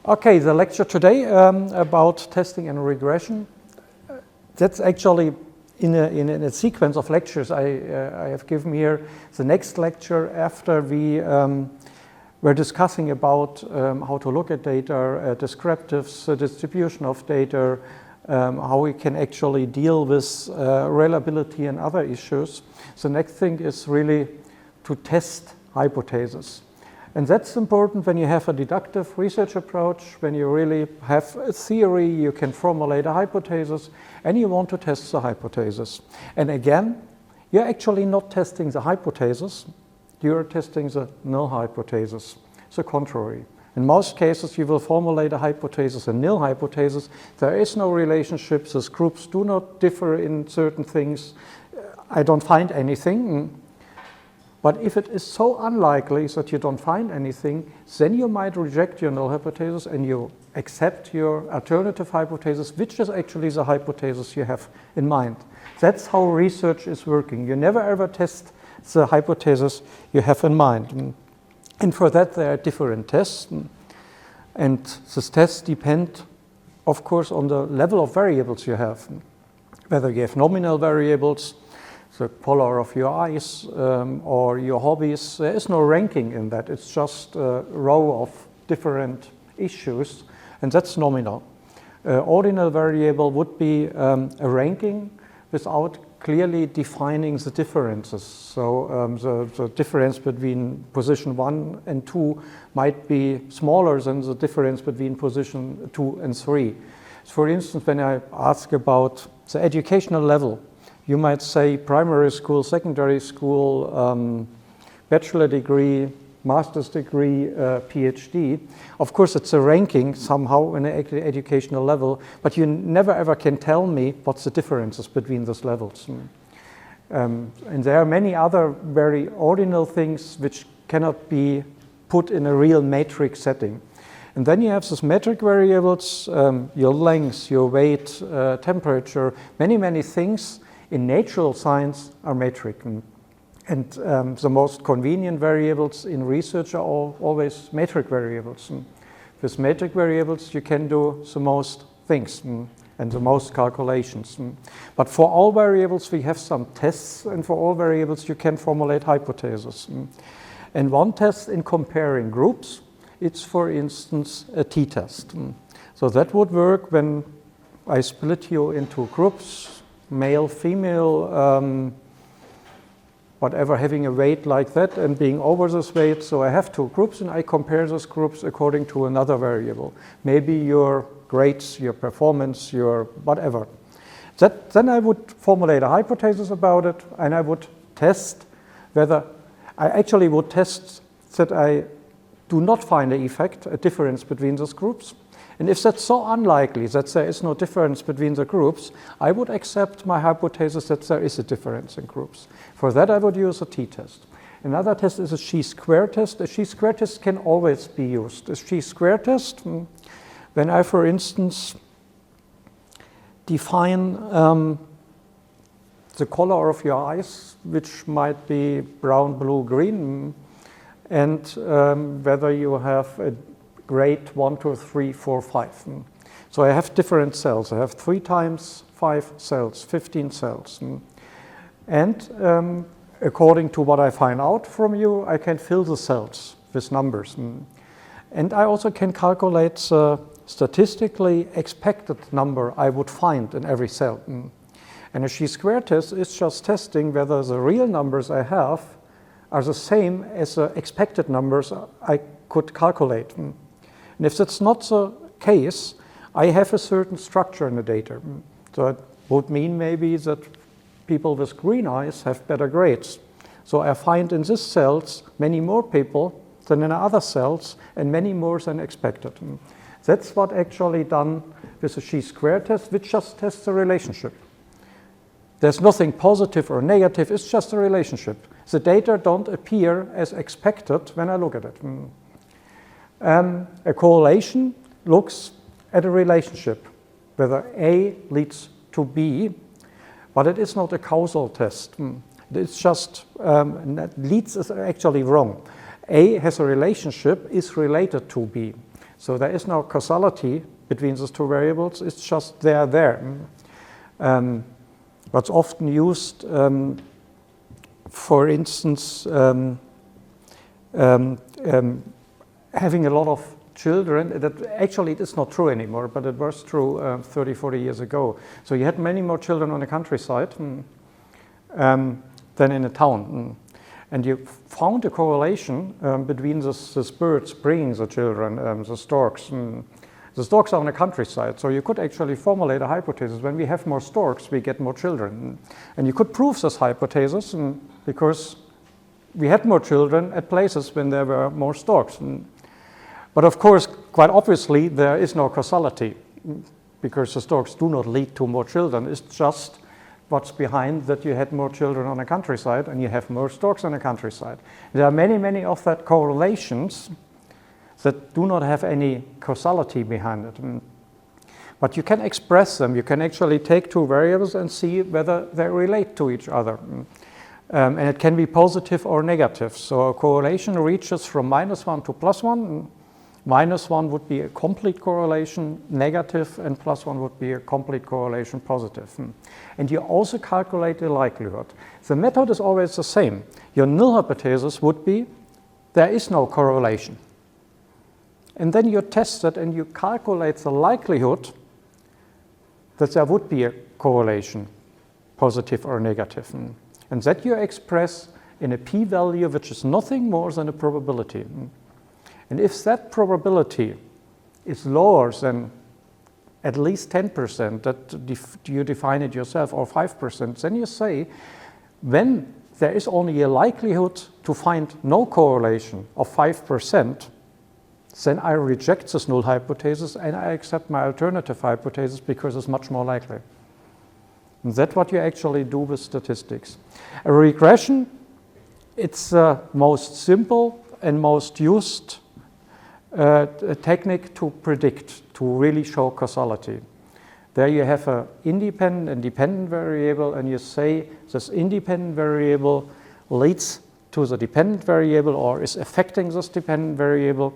Okay, the lecture today about testing and regression. That's actually in a sequence of lectures I have given here. The next lecture after we were discussing about how to look at data, descriptives, distribution of data, how we can actually deal with reliability and other issues. The next thing is really to test hypotheses. And that's important when you have a deductive research approach, when you really have a theory, you can formulate a hypothesis, and you want to test the hypothesis. And again, you're actually not testing the hypothesis, you're testing the null hypothesis, the contrary. In most cases, you will formulate a hypothesis, a null hypothesis. There is no relationship, these groups do not differ in certain things. I don't find anything. But if it is so unlikely that you don't find anything, then you might reject your null hypothesis and you accept your alternative hypothesis, which is actually the hypothesis you have in mind. That's how research is working. You never ever test the hypothesis you have in mind. And for that, there are different tests. And these tests depend, of course, on the level of variables you have. Whether you have nominal variables, the color of your eyes or your hobbies, there is no ranking in that. It's just a row of different issues, and that's nominal. Ordinal variable would be a ranking without clearly defining the differences. So the difference between position 1 and 2 might be smaller than the difference between position 2 and 3. For instance, when I ask about the educational level, you might say primary school, secondary school, bachelor degree, master's degree, PhD. Of course, it's a ranking somehow in an educational level, but you never ever can tell me what's the differences between those levels. And there are many other very ordinal things which cannot be put in a real matrix setting. And then you have these metric variables, your length, your weight, temperature, many things in natural science are metric. And the most convenient variables in research are always metric variables. With metric variables, you can do the most things and the most calculations. But for all variables, we have some tests, and for all variables, you can formulate hypotheses. And one test in comparing groups, it's, for instance, a t-test. So that would work when I split you into groups, male, female, whatever, having a weight like that and being over this weight. So I have two groups and I compare those groups according to another variable. Maybe your grades, your performance, your whatever. Then I would formulate a hypothesis about it and I would test whether, I actually would test that I do not find an effect, a difference between those groups. And if that's so unlikely that there is no difference between the groups, I would accept my hypothesis that there is a difference in groups. For that, I would use a t-test. Another test is a chi-square test. A chi-square test can always be used. A chi-square test, when I, for instance, define the color of your eyes, which might be brown, blue, green, and whether you have a grade 1, 2, 3, 4, 5. So I have different cells. I have 3 times 5 cells, 15 cells. And according to what I find out from you, I can fill the cells with numbers. And I also can calculate the statistically expected number I would find in every cell. And a chi-square test is just testing whether the real numbers I have are the same as the expected numbers I could calculate. And if that's not the case, I have a certain structure in the data. So it would mean maybe that people with green eyes have better grades. So I find in these cells many more people than in other cells and many more than expected. That's what actually done with the chi-square test, which just tests the relationship. There's nothing positive or negative, it's just a relationship. The data don't appear as expected when I look at it. A correlation looks at a relationship, whether A leads to B, but it is not a causal test. It's just, leads is actually wrong. A has a relationship, is related to B. So there is no causality between those two variables, it's just they are there. What's often used, for instance, having a lot of children, that actually it is not true anymore, but it was true 30, 40 years ago. So you had many more children on the countryside than in a town. And you found a correlation between the birds bringing the children, the storks. The storks are on the countryside, so you could actually formulate a hypothesis. When we have more storks, we get more children. And you could prove this hypothesis because we had more children at places when there were more storks. But of course, quite obviously, there is no causality because the storks do not lead to more children. It's just what's behind that you had more children on the countryside and you have more storks on the countryside. There are many, many of that correlations that do not have any causality behind it. But you can express them. You can actually take two variables and see whether they relate to each other. And it can be positive or negative. So a correlation reaches from -1 to +1. -1 would be a complete correlation, negative, and +1 would be a complete correlation, positive. And you also calculate the likelihood. The method is always the same. Your null hypothesis would be there is no correlation. And then you test it and you calculate the likelihood that there would be a correlation, positive or negative. And that you express in a p-value which is nothing more than a probability. And if that probability is lower than at least 10%, that you define it yourself, or 5%, then you say, when there is only a likelihood to find no correlation of 5%, then I reject this null hypothesis and I accept my alternative hypothesis because it's much more likely. And that's what you actually do with statistics. A regression, it's the most simple and most used technique to predict, to really show causality. There you have an independent and dependent variable, and you say this independent variable leads to the dependent variable or is affecting this dependent variable.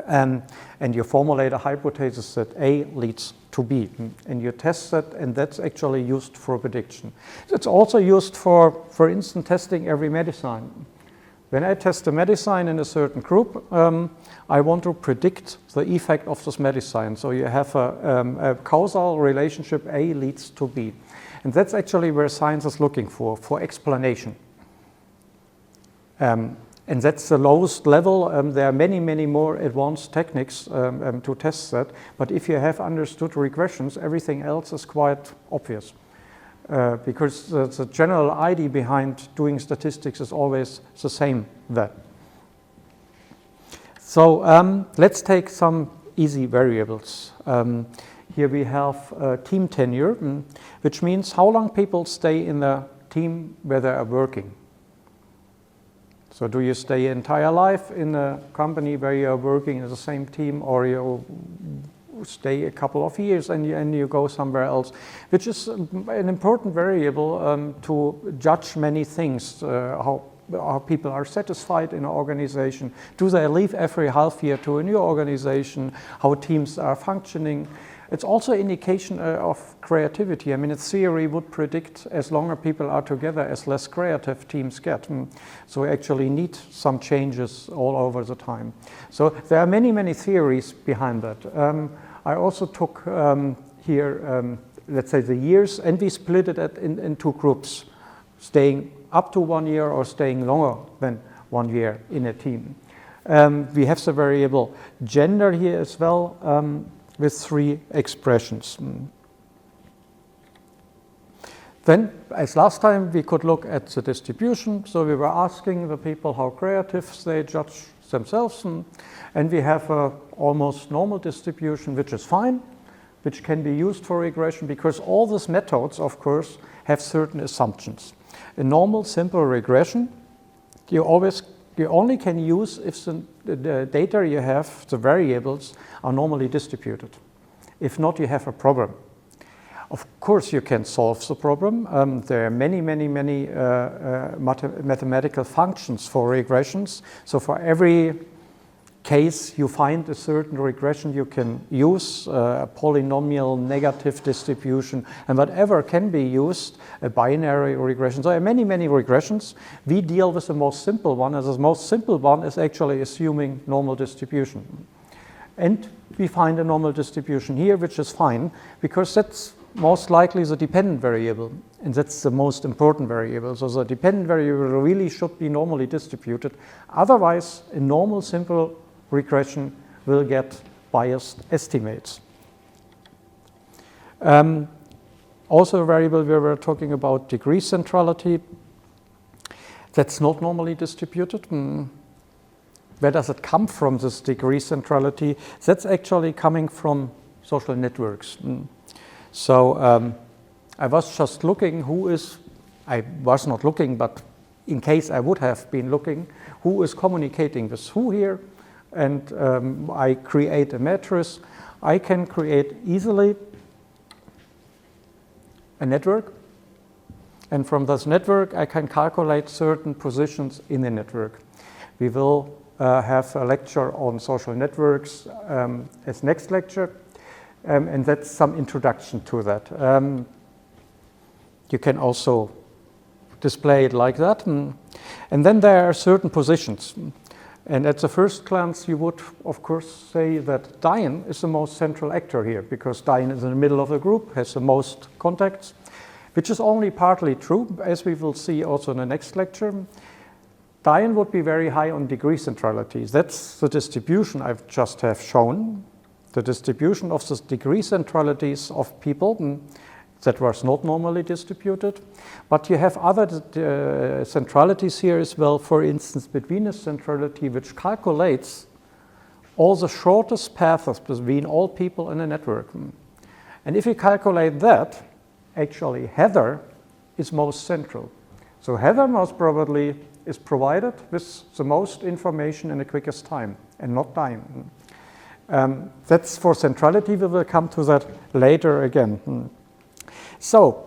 And you formulate a hypothesis that A leads to B. And you test that, and that's actually used for prediction. It's also used for instance, testing every medicine. When I test a medicine in a certain group, I want to predict the effect of this medicine. So you have a causal relationship, A leads to B. And that's actually where science is looking for explanation. And that's the lowest level. There are many, many more advanced techniques to test that. But if you have understood regressions, everything else is quite obvious. Because the general idea behind doing statistics is always the same there. So let's take some easy variables. Here we have team tenure, which means how long people stay in the team where they are working. So do you stay your entire life in a company where you are working in the same team, or you stay a couple of years and you go somewhere else, which is an important variable to judge many things, how people are satisfied in an organization. Do they leave every half year to a new organization? How teams are functioning? It's also an indication of creativity. I mean, a theory would predict as longer people are together, as less creative teams get. So we actually need some changes all over the time. So there are many, many theories behind that. I also took here, let's say, the years, and we split it in two groups, staying up to 1 year or staying longer than 1 year in a team. We have the variable gender here as well, with 3 expressions. Then, as last time, we could look at the distribution. So we were asking the people how creative they judge themselves. And we have an almost normal distribution, which is fine, which can be used for regression, because all these methods, of course, have certain assumptions. A normal, simple regression, you only can use if the data you have, the variables, are normally distributed. If not, you have a problem. Of course, you can solve the problem. There are many, many, many mathematical functions for regressions. So for every case you find a certain regression, you can use a polynomial negative distribution and whatever can be used, a binary regression. So there are many, many regressions. We deal with the most simple one, and the most simple one is actually assuming normal distribution. And we find a normal distribution here, which is fine, because that's most likely the dependent variable, and that's the most important variable. So the dependent variable really should be normally distributed. Otherwise, a normal simple regression will get biased estimates. Also a variable we were talking about, degree centrality. That's not normally distributed. Where does it come from, this degree centrality? That's actually coming from social networks. So I was just looking I was not looking, but in case I would have been looking, who is communicating with who here? And I create a matrix. I can create easily a network. And from this network, I can calculate certain positions in the network. We will have a lecture on social networks as next lecture. And that's some introduction to that. You can also display it like that. And then there are certain positions. And at the first glance, you would, of course, say that Diane is the most central actor here, because Diane is in the middle of the group, has the most contacts, which is only partly true, as we will see also in the next lecture. Diane would be very high on degree centrality. That's the distribution I just have shown. The distribution of the degree centralities of people that was not normally distributed. But you have other centralities here as well, for instance, between a centrality which calculates all the shortest paths between all people in a network. And if you calculate that, actually Heather is most central. So Heather most probably is provided with the most information in the quickest time, and not Diane. That's for centrality. We will come to that later again. So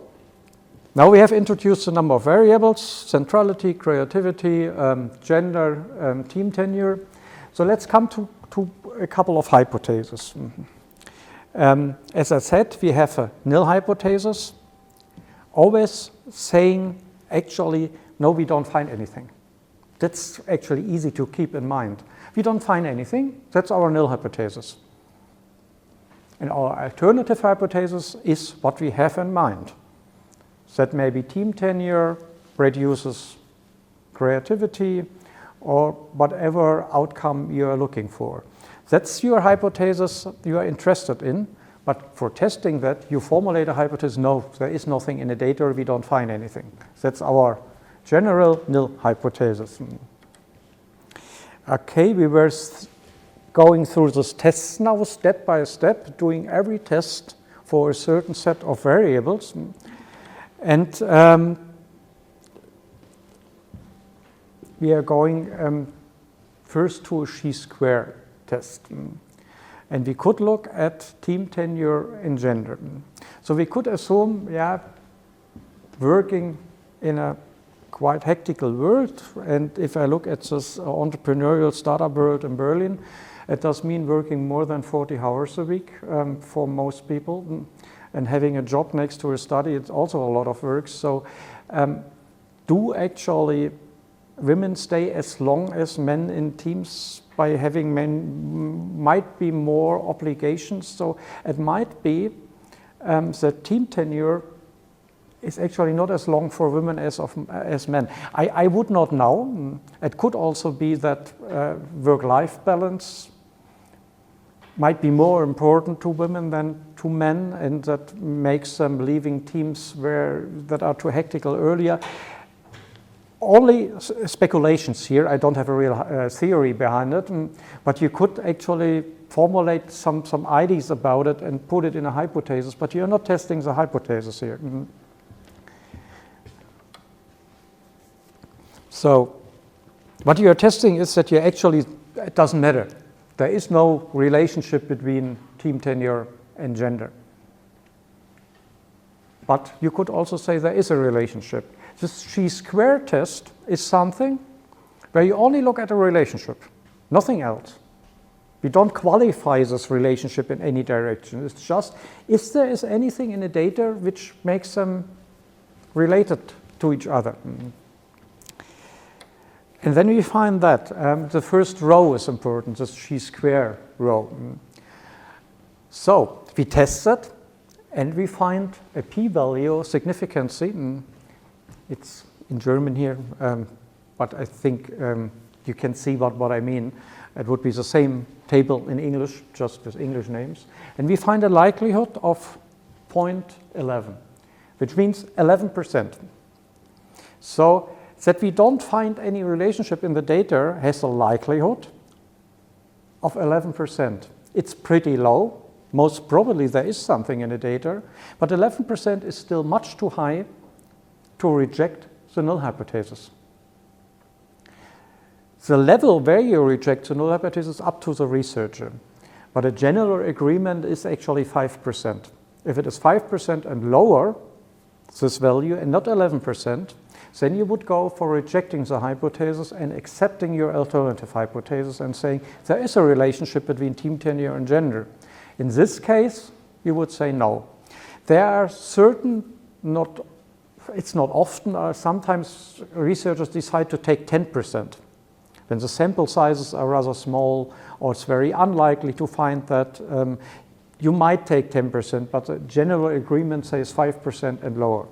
now we have introduced a number of variables: centrality, creativity, gender, team tenure. So let's come to a couple of hypotheses. As I said, we have a nil hypothesis, always saying actually, no, we don't find anything. That's actually easy to keep in mind. We don't find anything, that's our nil hypothesis. And our alternative hypothesis is what we have in mind. That maybe team tenure reduces creativity or whatever outcome you are looking for. That's your hypothesis you are interested in, but for testing that, you formulate a hypothesis, no, there is nothing in the data, we don't find anything. That's our general nil hypothesis. Okay, we were going through those tests now step by step, doing every test for a certain set of variables. And we are going first to a chi-square test. And we could look at team tenure and gender. So we could assume, yeah, working in a quite hectical world, and if I look at this entrepreneurial startup world in Berlin, it does mean working more than 40 hours a week for most people, and having a job next to a study, it's also a lot of work. So do actually women stay as long as men in teams by having men might be more obligations? So it might be that team tenure is actually not as long for women as men. I would not know. It could also be that work-life balance might be more important to women than to men, and that makes them leaving teams that are too hectical earlier. Only speculations here. I don't have a real theory behind it, but you could actually formulate some ideas about it and put it in a hypothesis, but you're not testing the hypothesis here. So what you are testing is that you actually, it doesn't matter. There is no relationship between team tenure and gender. But you could also say there is a relationship. This chi-square test is something where you only look at a relationship, nothing else. We don't qualify this relationship in any direction. It's just if there is anything in the data which makes them related to each other. And then we find that the first row is important, the chi-square row. So we test that, and we find a p-value significancy. It's in German here, but I think you can see what I mean. It would be the same table in English, just with English names. And we find a likelihood of 0.11, which means 11%. So that we don't find any relationship in the data has a likelihood of 11%. It's pretty low. Most probably there is something in the data, but 11% is still much too high to reject the null hypothesis. The level where you reject the null hypothesis is up to the researcher, but a general agreement is actually 5%. If it is 5% and lower, this value, and not 11%, then you would go for rejecting the hypothesis and accepting your alternative hypothesis and saying there is a relationship between team tenure and gender. In this case, you would say no. There are certain, it's not often, sometimes researchers decide to take 10%. When the sample sizes are rather small, or it's very unlikely to find that, you might take 10%, but the general agreement says 5% and lower.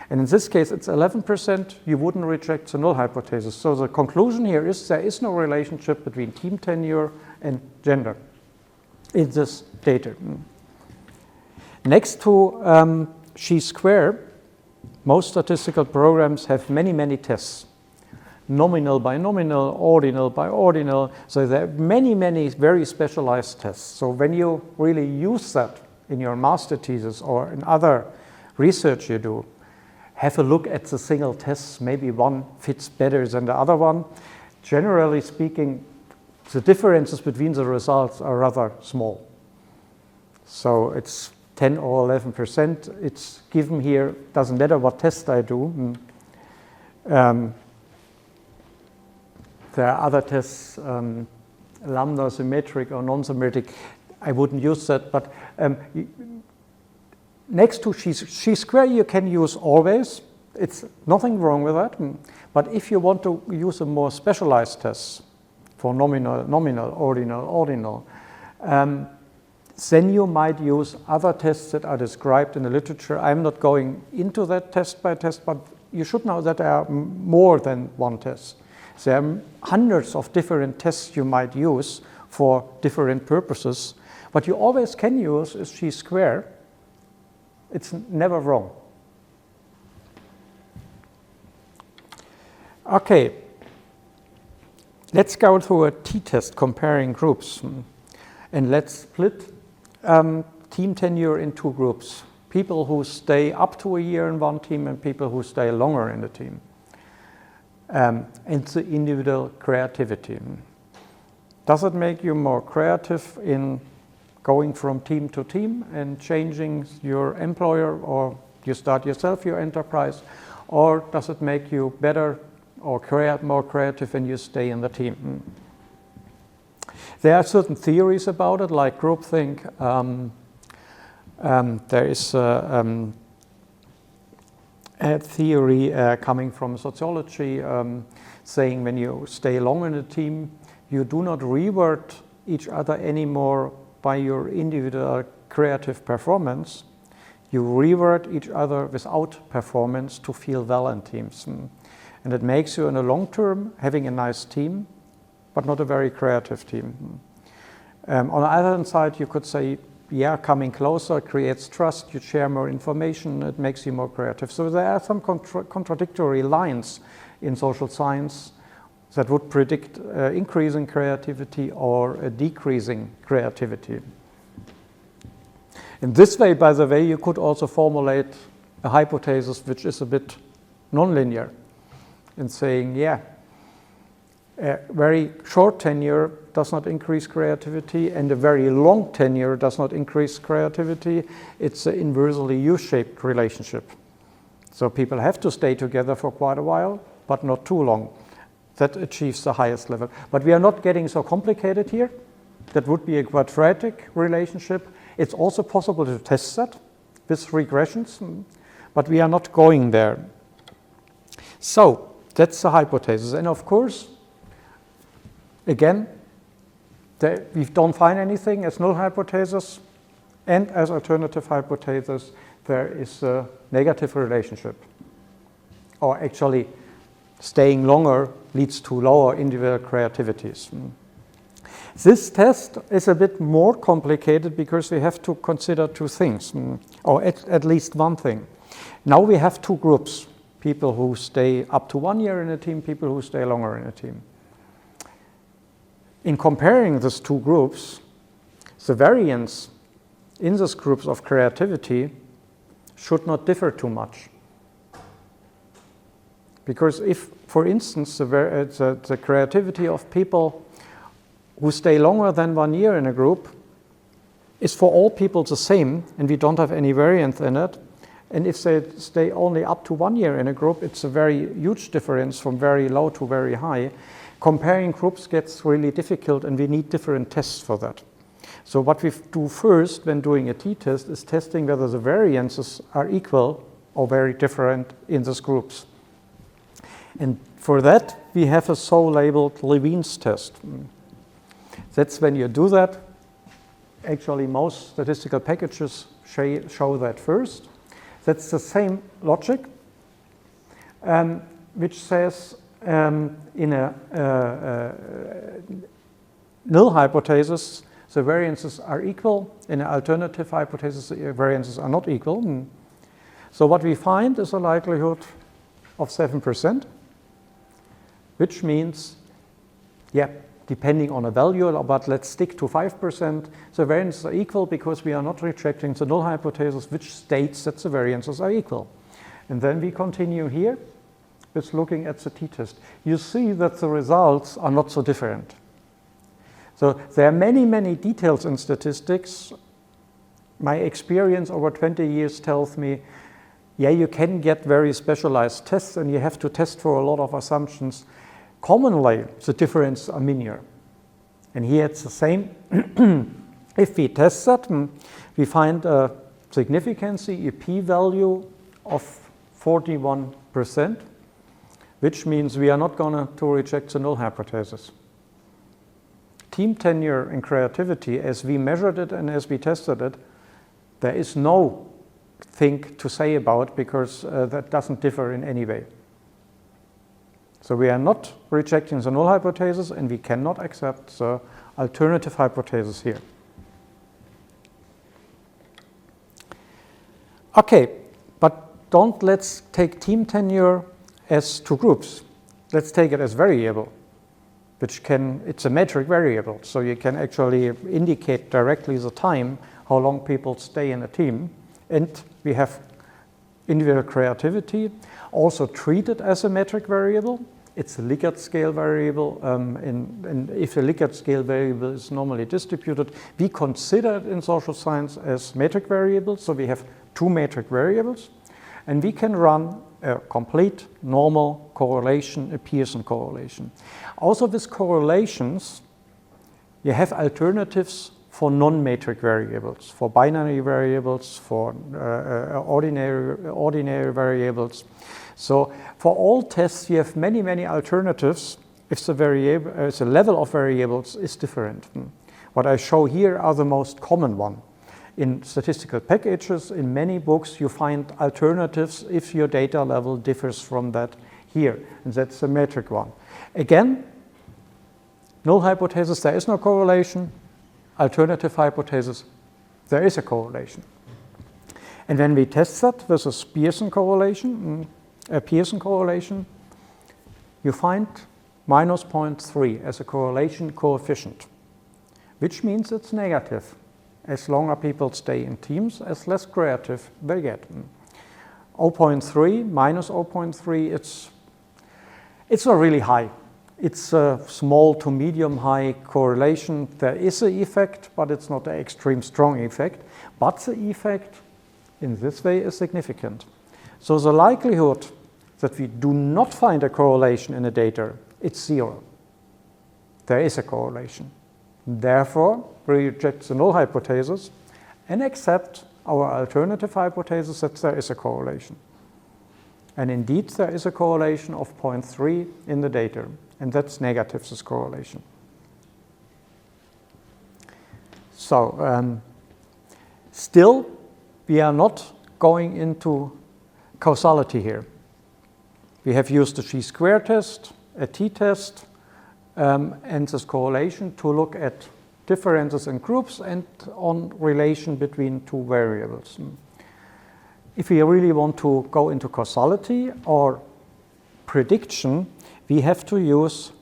And in this case, it's 11%, you wouldn't reject the null hypothesis. So the conclusion here is there is no relationship between team tenure and gender in this data. Next to chi-square, most statistical programs have many, many tests. Nominal by nominal, ordinal by ordinal. So there are many, many very specialized tests. So when you really use that in your master thesis or in other research you do, have a look at the single tests. Maybe one fits better than the other one. Generally speaking, the differences between the results are rather small. So it's 10 or 11%. It's given here, doesn't matter what test I do. There are other tests, lambda symmetric or non-symmetric. I wouldn't use that, but next to chi-square you can use always. It's nothing wrong with that. But if you want to use a more specialized test for nominal, ordinal, then you might use other tests that are described in the literature. I'm not going into that test by test, but you should know that there are more than one test. There are hundreds of different tests you might use for different purposes. What you always can use is chi-square. It's never wrong. Okay, let's go through a t-test comparing groups. And let's split team tenure in two groups. People who stay up to a year in one team and people who stay longer in the team. And the individual creativity. Does it make you more creative in going from team to team and changing your employer, or you start yourself your enterprise, or does it make you better or more creative when you stay in the team? There are certain theories about it, like groupthink. There is a theory coming from sociology saying when you stay long in a team, you do not reward each other anymore by your individual creative performance. You reward each other without performance to feel well in teams. And it makes you in the long term having a nice team, but not a very creative team. On the other hand side, you could say, yeah, coming closer creates trust, you share more information, it makes you more creative. So there are some contradictory lines in social science that would predict increasing creativity or a decreasing creativity. In this way, by the way, you could also formulate a hypothesis which is a bit nonlinear in saying, yeah, a very short tenure does not increase creativity and a very long tenure does not increase creativity. It's an inversely U-shaped relationship. So people have to stay together for quite a while, but not too long. That achieves the highest level. But we are not getting so complicated here. that would be a quadratic relationship. It's also possible to test that with regressions, but we are not going there. So that's the hypothesis. And of course, again, we don't find anything as null hypothesis, and as alternative hypothesis, there is a negative relationship. Or actually, staying longer leads to lower individual creativities. This test is a bit more complicated because we have to consider two things, or at least one thing. Now we have two groups, people who stay up to 1 year in a team, people who stay longer in a team. In comparing these two groups, the variance in these groups of creativity should not differ too much. Because if, for instance, the creativity of people who stay longer than 1 year in a group is for all people the same, and we don't have any variance in it, and if they stay only up to 1 year in a group, it's a very huge difference from very low to very high. Comparing groups gets really difficult, and we need different tests for that. So what we do first when doing a t-test is testing whether the variances are equal or very different in these groups. And for that, we have a so-labeled Levene's test. That's when you do that. Actually, most statistical packages show that first. That's the same logic, which says in a null hypothesis, the variances are equal. In an alternative hypothesis, the variances are not equal. So what we find is a likelihood of 7%, which means, yeah, depending on a value, but let's stick to 5%, the variances are equal because we are not rejecting the null hypothesis, which states that the variances are equal. And then we continue here with looking at the t-test. You see that the results are not so different. So there are many, many details in statistics. My experience over 20 years tells me, yeah, you can get very specialized tests and you have to test for a lot of assumptions. Commonly, the differences are minor. And here it's the same. If we test that, we find a significance, a p-value of 41%, which means we are not going to reject the null hypothesis. Team tenure and creativity, as we measured it and as we tested it, there is no thing to say about because that doesn't differ in any way. So we are not rejecting the null hypothesis, and we cannot accept the alternative hypothesis here. Okay, but let's take team tenure as two groups. Let's take it as variable, it's a metric variable, so you can actually indicate directly the time, how long people stay in a team, and we have individual creativity, also treated as a metric variable. It's a Likert scale variable, and if the Likert scale variable is normally distributed, we consider it in social science as metric variables, so we have two metric variables, and we can run a complete normal correlation, a Pearson correlation. Also with correlations, you have alternatives for non-metric variables, for binary variables, for ordinary variables. So for all tests, you have many, many alternatives if the level of variables is different. What I show here are the most common one. In statistical packages, in many books, you find alternatives if your data level differs from that here, and that's the metric one. Again, null hypothesis, there is no correlation. Alternative hypothesis, there is a correlation. And when we test that with a Pearson correlation, you find minus 0.3 as a correlation coefficient, which means it's negative. As longer people stay in teams, as less creative they get. 0.3 minus 0.3, it's not really high. It's a small to medium high correlation. There is an effect, but it's not an extreme strong effect. But the effect in this way is significant. So the likelihood that we do not find a correlation in the data, it's 0. There is a correlation. Therefore, we reject the null hypothesis and accept our alternative hypothesis that there is a correlation. And indeed, there is a correlation of 0.3 in the data, and that's negative, this correlation. So, still, we are not going into causality here. We have used the chi-square test, a t-test, and this correlation to look at differences in groups and on relation between two variables. If we really want to go into causality or prediction, we have to use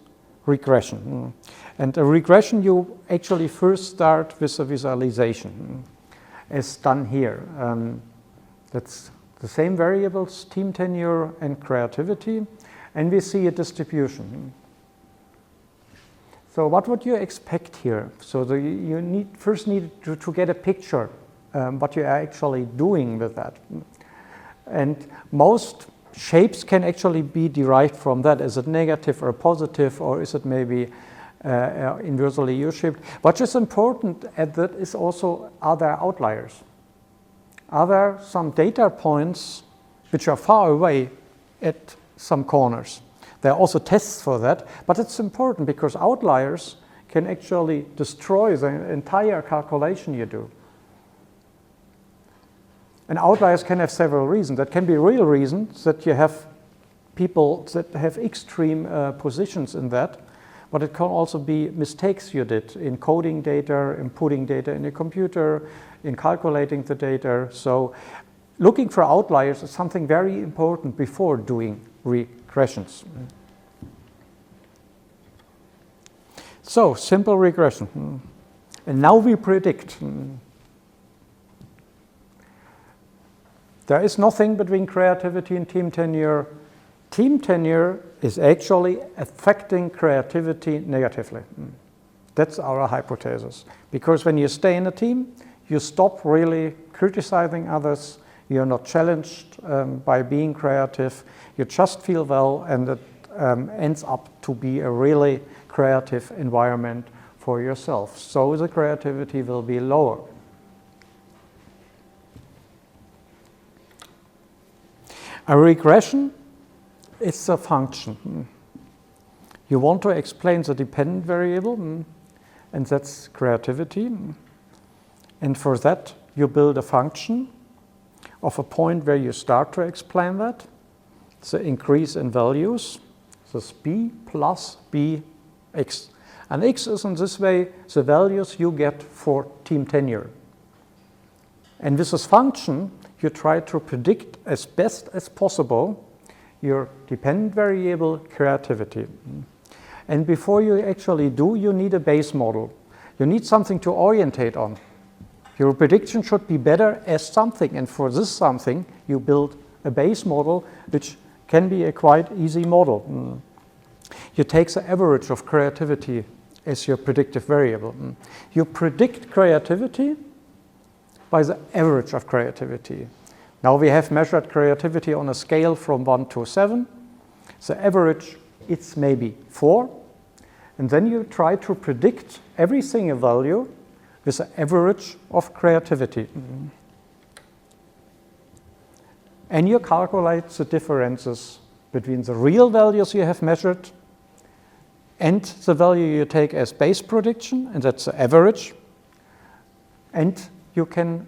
regression. And a regression, you actually first start with a visualization, as done here. That's the same variables, team tenure and creativity, and we see a distribution. So what would you expect here? So you first need to get a picture what you are actually doing with that. And most shapes can actually be derived from that. Is it negative or positive, or is it maybe inversely U-shaped? What is important at that is also, are there outliers? Are there some data points which are far away at some corners? There are also tests for that, but it's important because outliers can actually destroy the entire calculation you do. And outliers can have several reasons. That can be real reasons that you have people that have extreme positions in that, but it can also be mistakes you did in coding data, in putting data in a computer, in calculating the data. So looking for outliers is something very important before doing regressions. So simple regression. And now we predict. There is nothing between creativity and team tenure. Team tenure is actually affecting creativity negatively. That's our hypothesis. Because when you stay in a team, you stop really criticizing others. You're not challenged by being creative. You just feel well, and it ends up to be a really creative environment for yourself. So the creativity will be lower. A regression is a function. You want to explain the dependent variable, and that's creativity. And for that, you build a function of a point where you start to explain that. The increase in values, this b plus bx. And x is in this way the values you get for team tenure. And with this function, you try to predict as best as possible your dependent variable creativity. And before you actually do, you need a base model. You need something to orientate on. Your prediction should be better as something, and for this something, you build a base model, which can be a quite easy model. You take the average of creativity as your predictive variable. You predict creativity by the average of creativity. Now we have measured creativity on a scale from 1 to 7. The average, it's maybe 4. And then you try to predict every single value with the average of creativity. And you calculate the differences between the real values you have measured and the value you take as base prediction, and that's the average. And you can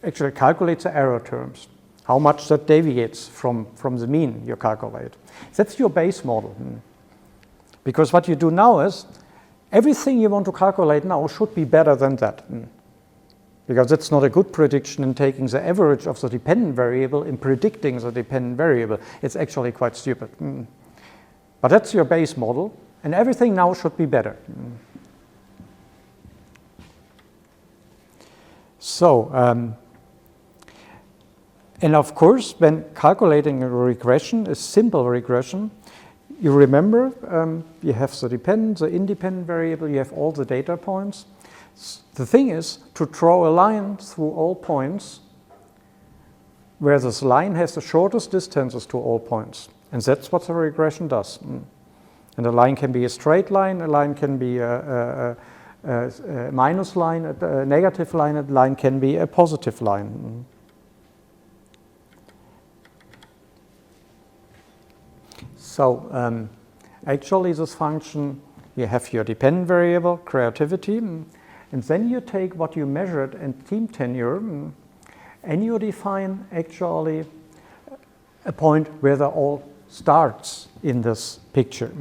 actually calculate the error terms, how much that deviates from the mean you calculate. That's your base model. Because what you do now is, everything you want to calculate now should be better than that. Because it's not a good prediction in taking the average of the dependent variable and predicting the dependent variable. It's actually quite stupid. But that's your base model, and everything now should be better. So, and of course, when calculating a regression, a simple regression, you remember you have the dependent, the independent variable, you have all the data points. The thing is to draw a line through all points where this line has the shortest distances to all points. And that's what the regression does. And a line can be a straight line, a line can be a minus line, a negative line, a line can be a positive line. So actually this function, you have your dependent variable, creativity, and then you take what you measured in team tenure, and you define actually a point where the all starts in this picture.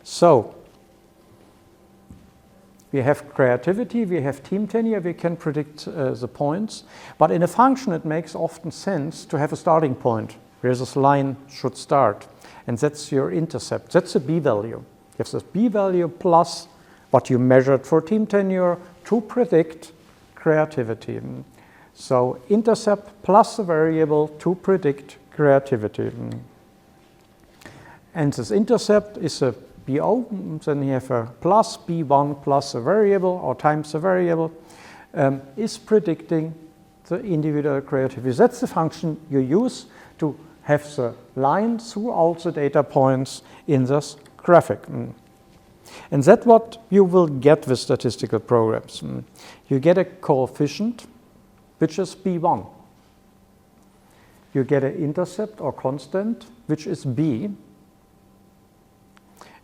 So we have creativity, we have team tenure, we can predict the points, but in a function it makes often sense to have a starting point where this line should start, and that's your intercept. That's a b-value. You have this b-value plus what you measured for team tenure to predict creativity. So intercept plus a variable to predict creativity. And this intercept is a BO, then you have a plus B1 plus a variable or times a variable, is predicting the individual creativity. That's the function you use to have the line throughout the data points in this graphic. And that's what you will get with statistical programs. You get a coefficient, which is B1. You get an intercept or constant, which is B.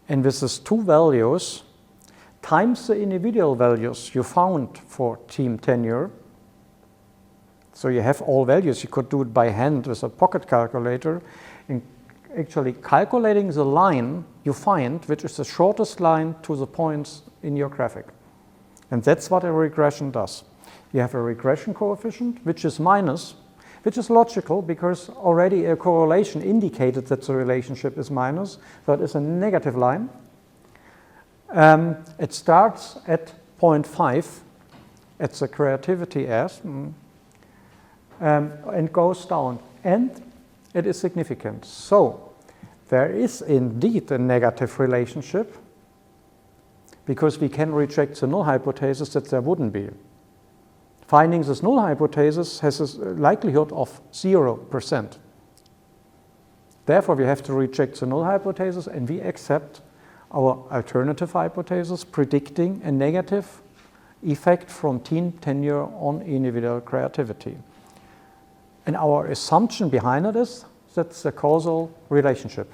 And with these two values, times the individual values you found for team tenure. So you have all values. You could do it by hand with a pocket calculator. And actually calculating the line you find, which is the shortest line to the points in your graphic. And that's what a regression does. You have a regression coefficient, which is minus, which is logical because already a correlation indicated that the relationship is minus. So it is a negative line. It starts at 0.5 at the creativity S and goes down. And it is significant. So there is indeed a negative relationship because we can reject the null hypothesis that there wouldn't be. Finding this null hypothesis has a likelihood of 0%. Therefore, we have to reject the null hypothesis and we accept our alternative hypothesis predicting a negative effect from team tenure on individual creativity. And our assumption behind it is that's a causal relationship.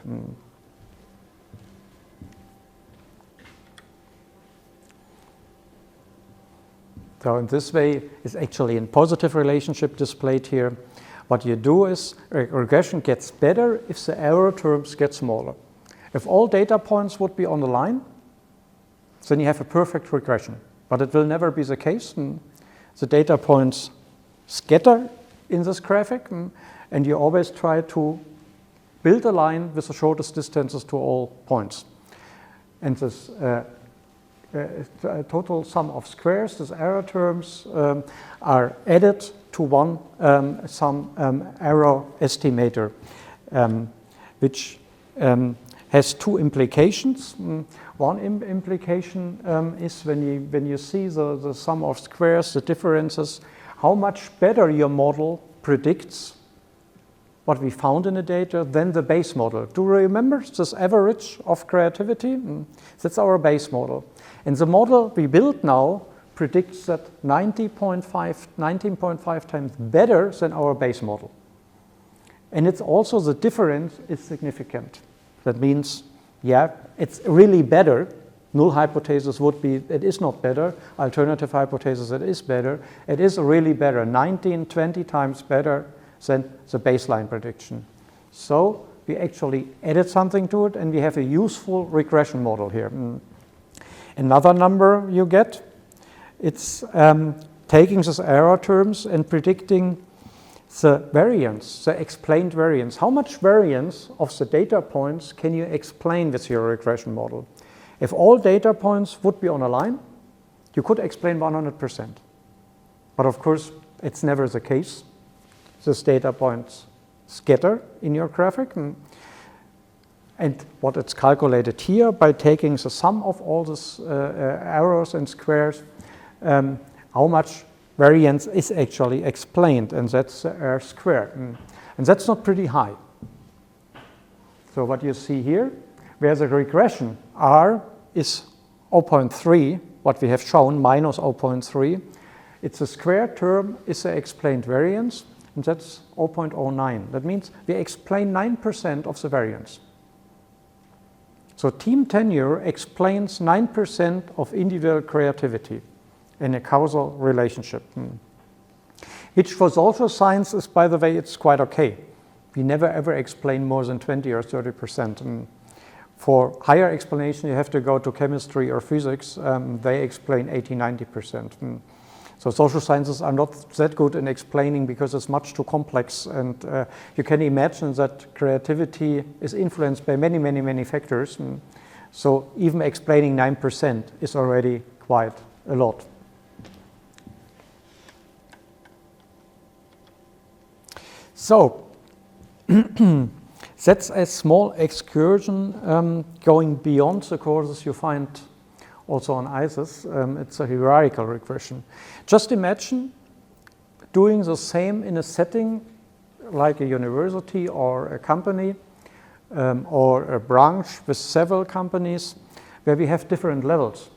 So in this way, it's actually a positive relationship displayed here. What you do is regression gets better if the error terms get smaller. If all data points would be on the line, then you have a perfect regression. But it will never be the case. The data points scatter in this graphic, and you always try to build a line with the shortest distances to all points. And this total sum of squares, these error terms, are added to one some error estimator, which has two implications. One implication is when you see the sum of squares, the differences, how much better your model predicts what we found in the data than the base model. Do you remember this average of creativity? That's our base model. And the model we build now predicts that 19.5 times better than our base model. And it's also the difference is significant. That means, yeah, it's really better. Null hypothesis would be it is not better. Alternative hypothesis it is better. It is really better, 19, 20 times better than the baseline prediction. So we actually added something to it and we have a useful regression model here. Another number you get, it's taking these error terms and predicting the variance, the explained variance. How much variance of the data points can you explain with your regression model? If all data points would be on a line, you could explain 100%. But of course, it's never the case. These data points scatter in your graphic. And what it's calculated here by taking the sum of all these arrows and squares, how much variance is actually explained, and that's R squared. And that's not pretty high. So what you see here, where the regression R is 0.3, what we have shown, minus 0.3. It's a square term, is the explained variance, and that's 0.09. That means we explain 9% of the variance. So team tenure explains 9% of individual creativity in a causal relationship. Which for social science is, by the way, it's quite okay. We never ever explain more than 20 or 30%. For higher explanation, you have to go to chemistry or physics. They explain 80, 90%. So social sciences are not that good in explaining because it's much too complex. And you can imagine that creativity is influenced by many, many, many factors. So even explaining 9% is already quite a lot. So that's a small excursion going beyond the courses you find also on ISIS. It's a hierarchical regression. Just imagine doing the same in a setting like a university or a company or a branch with several companies where we have different levels.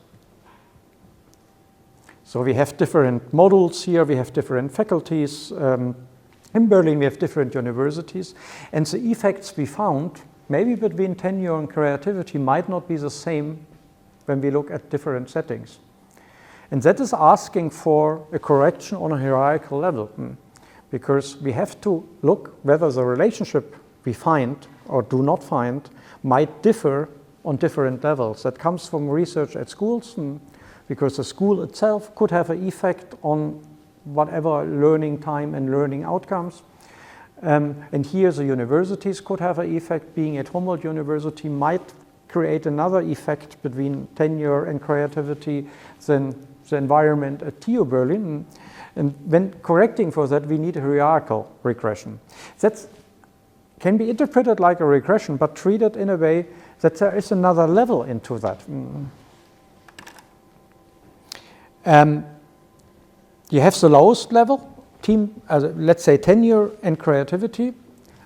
So we have different modules here, we have different faculties. In Berlin, we have different universities, and the effects we found, maybe between tenure and creativity, might not be the same when we look at different settings. And that is asking for a correction on a hierarchical level, because we have to look whether the relationship we find or do not find might differ on different levels. That comes from research at schools, because the school itself could have an effect on whatever learning time and learning outcomes. And here the universities could have an effect. Being at Humboldt University might create another effect between tenure and creativity than the environment at TU Berlin. And when correcting for that, we need a hierarchical regression. That can be interpreted like a regression, but treated in a way that there is another level into that. You have the lowest level, let's say tenure and creativity,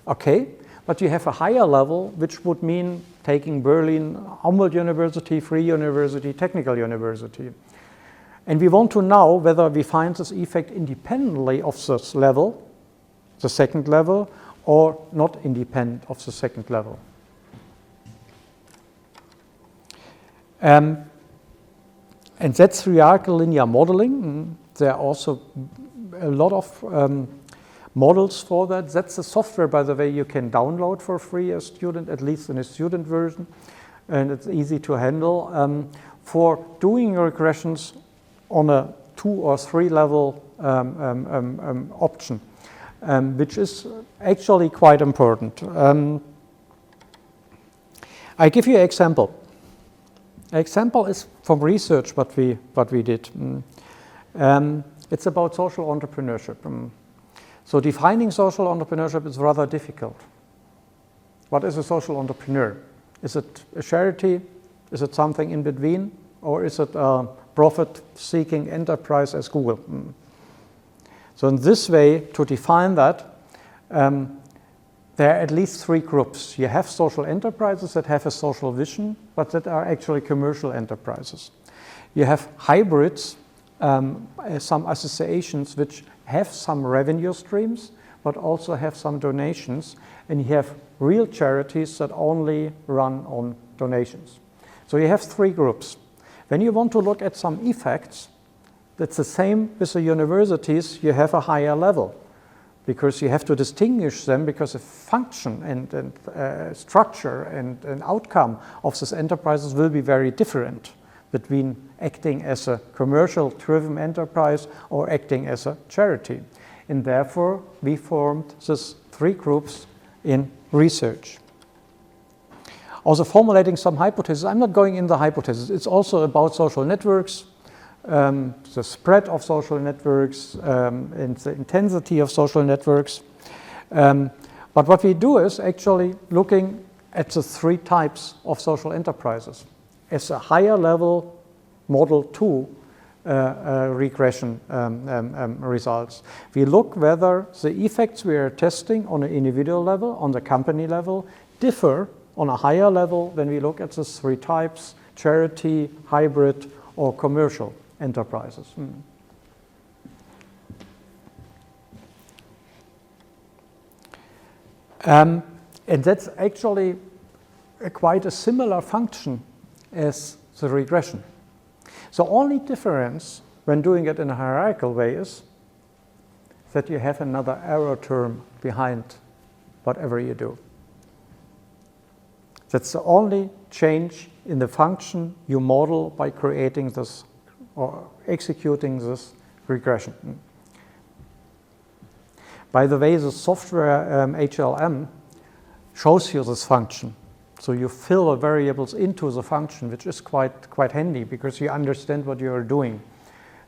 okay, but you have a higher level, which would mean taking Berlin, Humboldt University, Free University, Technical University. And we want to know whether we find this effect independently of this level, the second level, or not independent of the second level. And that's hierarchical linear modeling. There are also a lot of models for that. That's the software, by the way, you can download for free as a student, at least in a student version, and it's easy to handle. For doing regressions on a 2 or 3 level option, which is actually quite important. I give you an example. An example is from research what we did. It's about social entrepreneurship. So defining social entrepreneurship is rather difficult. What is a social entrepreneur? Is it a charity? Is it something in between? Or is it a profit-seeking enterprise as Google? So in this way, to define that, there are at least 3 groups. You have social enterprises that have a social vision, but that are actually commercial enterprises. You have hybrids, some associations which have some revenue streams, but also have some donations, and you have real charities that only run on donations. So you have 3 groups. When you want to look at some effects, that's the same with the universities, you have a higher level, because you have to distinguish them, because the function and structure and outcome of these enterprises will be very different between acting as a commercial-driven enterprise or acting as a charity. And therefore, we formed these 3 groups in research. Also formulating some hypotheses. I'm not going in the hypotheses. It's also about social networks, the spread of social networks, and the intensity of social networks. But what we do is actually looking at the 3 types of social enterprises. As a higher level model 2 regression results. We look whether the effects we are testing on an individual level, on the company level, differ on a higher level when we look at the three types: charity, hybrid, or commercial enterprises. And that's actually quite a similar function as the regression. The only difference when doing it in a hierarchical way is that you have another error term behind whatever you do. That's the only change in the function you model by creating this or executing this regression. By the way, the software HLM shows you this function. So you fill the variables into the function, which is quite handy because you understand what you are doing.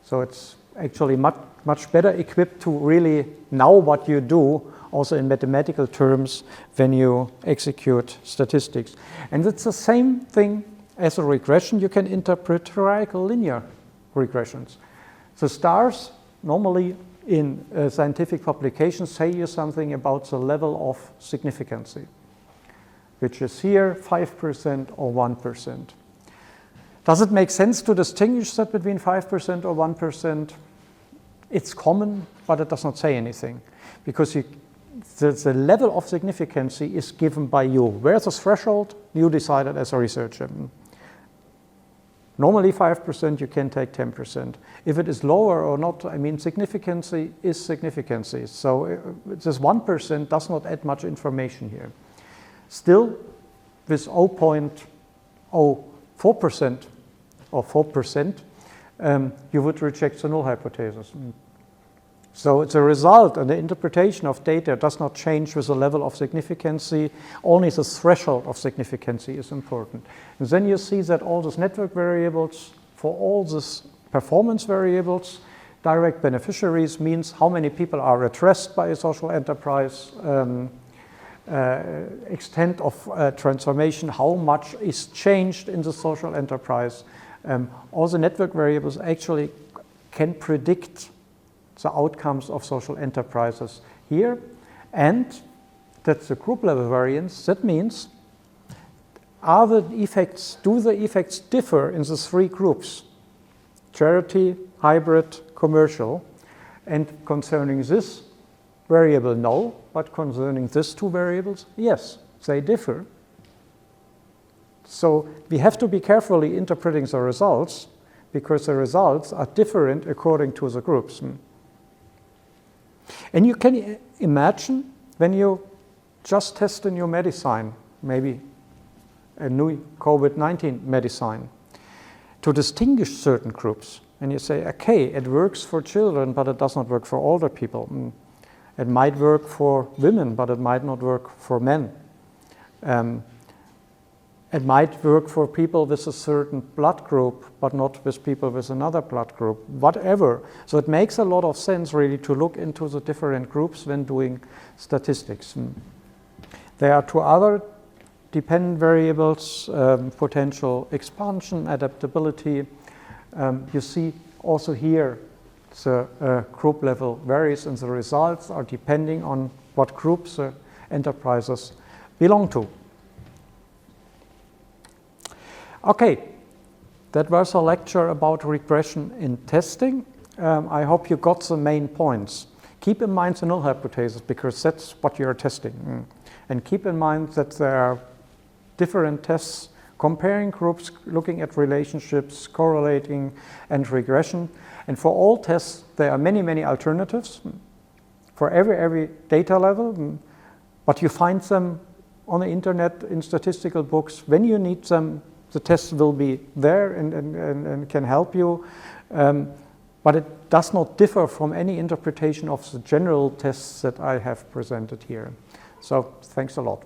So it's actually much better equipped to really know what you do, also in mathematical terms, when you execute statistics. And it's the same thing as a regression. You can interpret hierarchical linear regressions. The stars normally in scientific publications say you something about the level of significance, which is here 5% or 1%. Does it make sense to distinguish that between 5% or 1%? It's common, but it does not say anything, because the level of significance is given by you. Where's the threshold? You decided as a researcher. Normally 5%, you can take 10%. If it is lower or not, I mean, significance is significance. So this 1% does not add much information here. Still, with 0.04% or 4%, you would reject the null hypothesis. So the result and the interpretation of data does not change with the level of significance. Only the threshold of significance is important. And then you see that all these network variables, for all these performance variables, direct beneficiaries means how many people are addressed by a social enterprise, extent of transformation, how much is changed in the social enterprise. All the network variables actually can predict the outcomes of social enterprises here, and that's the group level variance. That means, do the effects differ in the three groups: charity, hybrid, commercial? And concerning this variable, no, but concerning these two variables, yes, they differ. So we have to be carefully interpreting the results, because the results are different according to the groups. And you can imagine when you just test a new medicine, maybe a new COVID-19 medicine, to distinguish certain groups. And you say, okay, it works for children, but it does not work for older people. It might work for women, but it might not work for men. It might work for people with a certain blood group, but not with people with another blood group, whatever. So it makes a lot of sense, really, to look into the different groups when doing statistics. There are two other dependent variables, potential expansion, adaptability. You see also here the group level varies, and the results are depending on what groups enterprises belong to. Okay, that was a lecture about regression in testing. I hope you got the main points. Keep in mind the null hypothesis, because that's what you're testing. And keep in mind that there are different tests comparing groups, looking at relationships, correlating, and regression. And for all tests, there are many, many alternatives for every data level, but you find them on the internet in statistical books. When you need them, the tests will be there and can help you, but it does not differ from any interpretation of the general tests that I have presented here. So thanks a lot.